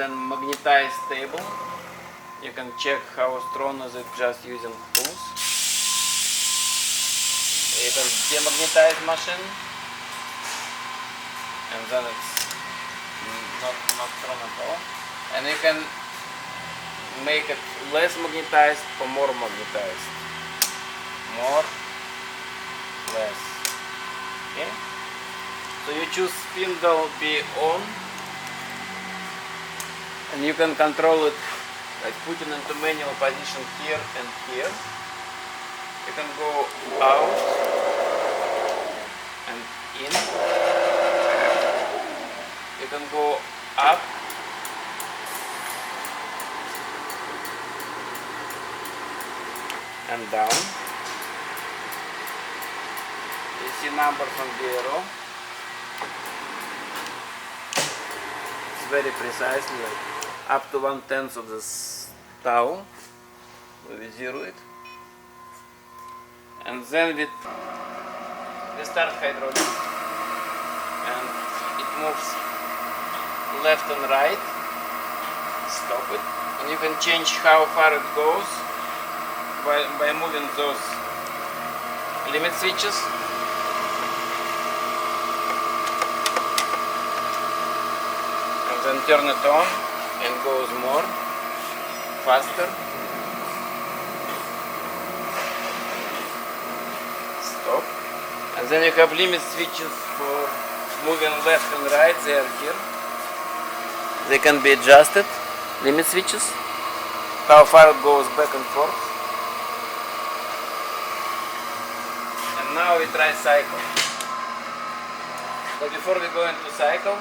then magnetized table. You can check how strong is it just using tools. It is demagnetized machine, and then it's not strong at all. And you can make it less magnetized or more magnetized. More, less. Okay? So you choose spindle be on, and you can control it by putting into manual position here and here. You can go out and in. You can go up and down. You see numbers on the arrow. It's very precisely, like up to 1/10 of this tau. We zero it. And then we start hydraulic, and it moves left and right. Stop it, and you can change how far it goes by moving those limit switches. And then turn it on and goes more faster. Stop. And then you have limit switches for moving left and right. They are here. They can be adjusted. Limit switches. How far it goes back and forth. And now we try cycle. But before we go into cycle,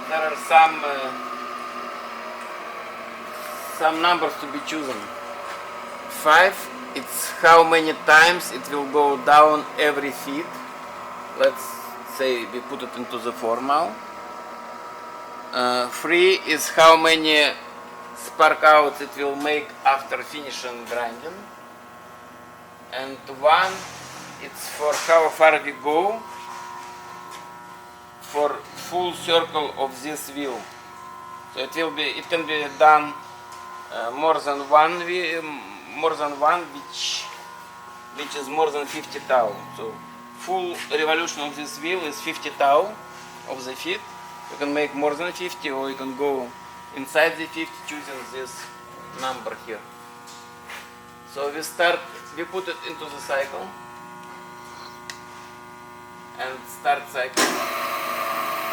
there are some numbers to be chosen. 5, it's how many times it will go down every feet. Let's say we put it into the form now. 3 is how many spark outs it will make after finishing grinding. And 1, it's for how far we go for full circle of this wheel. So it can be done more than one, which is more than 50 tau. So full revolution of this wheel is 50 tau of the feet. You can make more than 50, or you can go inside the 50 choosing this number here. So we put it into the cycle and start cycle,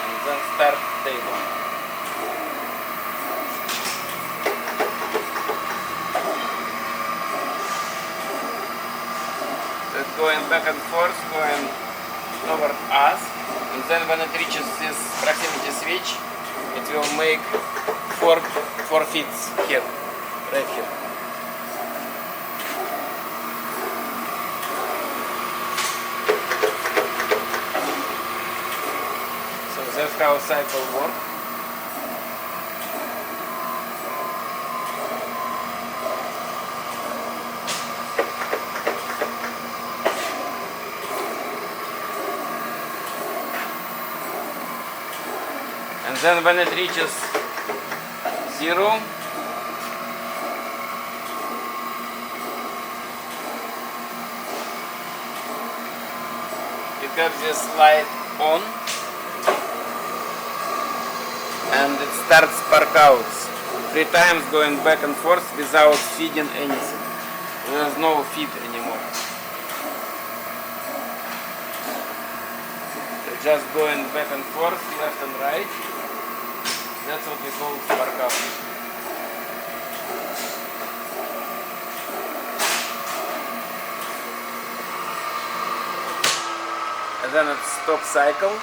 and then start table. So it's going back and forth, going toward us, and then when it reaches this proximity switch, it will make four feet here, right here. So that's how cycle works. And then when it reaches 0, you have this light on, and it starts spark outs 3 times, going back and forth without feeding anything. There's no feed anymore. So just going back and forth, left and right. That's what we call spark out. And then it stops cycle,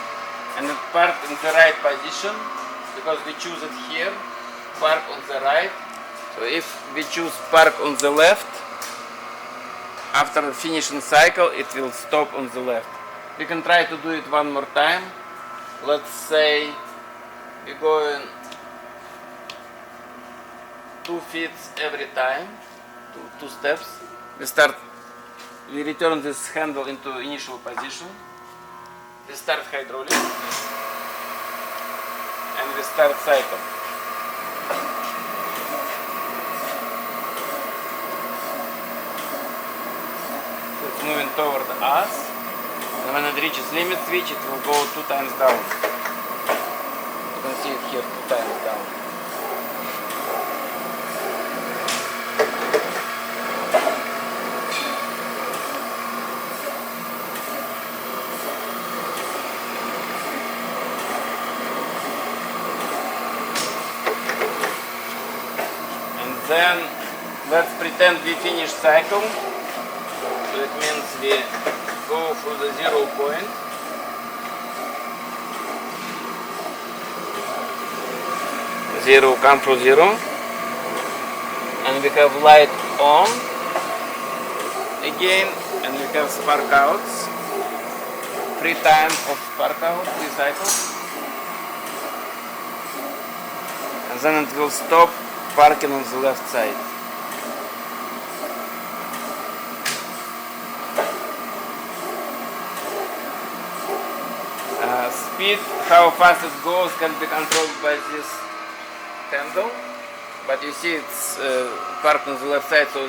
and it park in the right position, because we choose it here, park on the right. So if we choose park on the left, after finishing cycle it will stop on the left. We can try to do it one more time. Let's say we're going 2 feet every time, two steps. We return this handle into initial position. We start hydraulic, and we start cycle. moving toward us. And when it reaches limit switch, it will go 2 times down. You can see it here, 2 times down. Then let's pretend we finish cycle. So it means we go through the 0 point. Zero, come through 0. And we have light on again, and we have spark outs. 3 times of spark out, 3 cycles. And then it will stop parking on the left side. Speed, how fast it goes, can be controlled by this handle, but you see it's parked on the left side, so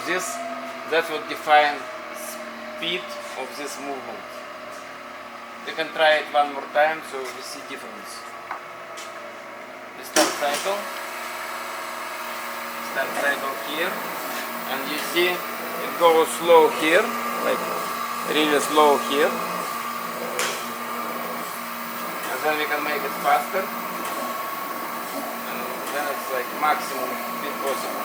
that's what defines speed of this movement. We can try it one more time so we see difference. We start cycle. Start cycle here, and you see it goes slow here, like really slow here, and then we can make it faster, and then it's like maximum speed possible,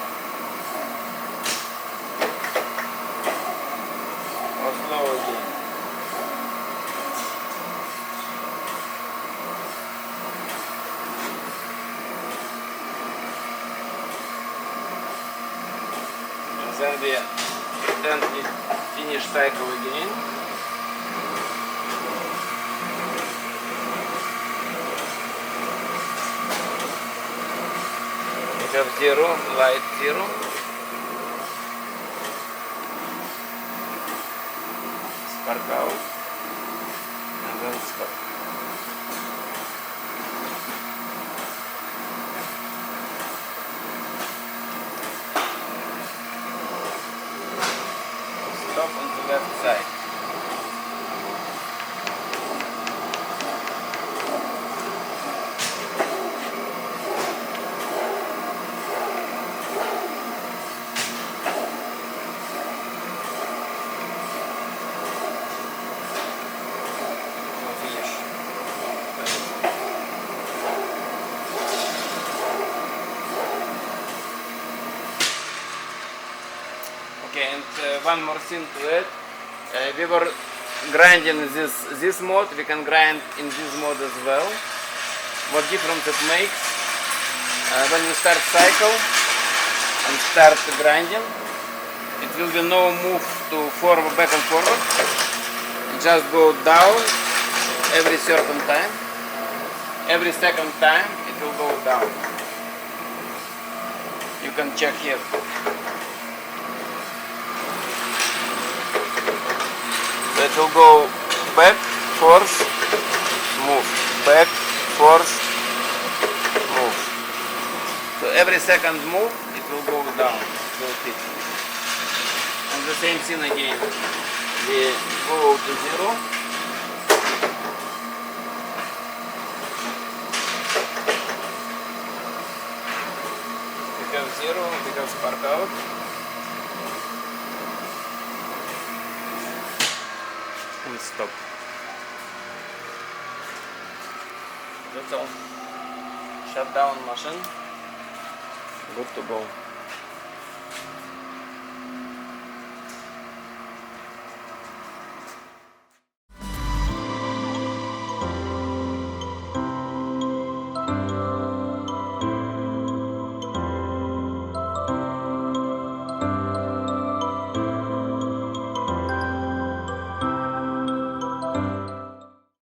or slow again. Then we finish cycle again. We have 0, light 0. Spark out. And then stop. Stop on the left side. Finish. Okay, and one more thing to add. We were grinding this mode. We can grind in this mode as well. What difference it makes when you start cycle and start grinding, it will be no move to forward, back and forward. It just go down every certain time. Every second time it will go down. You can check here. So it will go back, force, move, back, force, move. So every second move, it will go down, it will fit. And the same thing again. We go to 0. We have 0, we have spark out. And stop. That's all. Shut down machine. Good to go.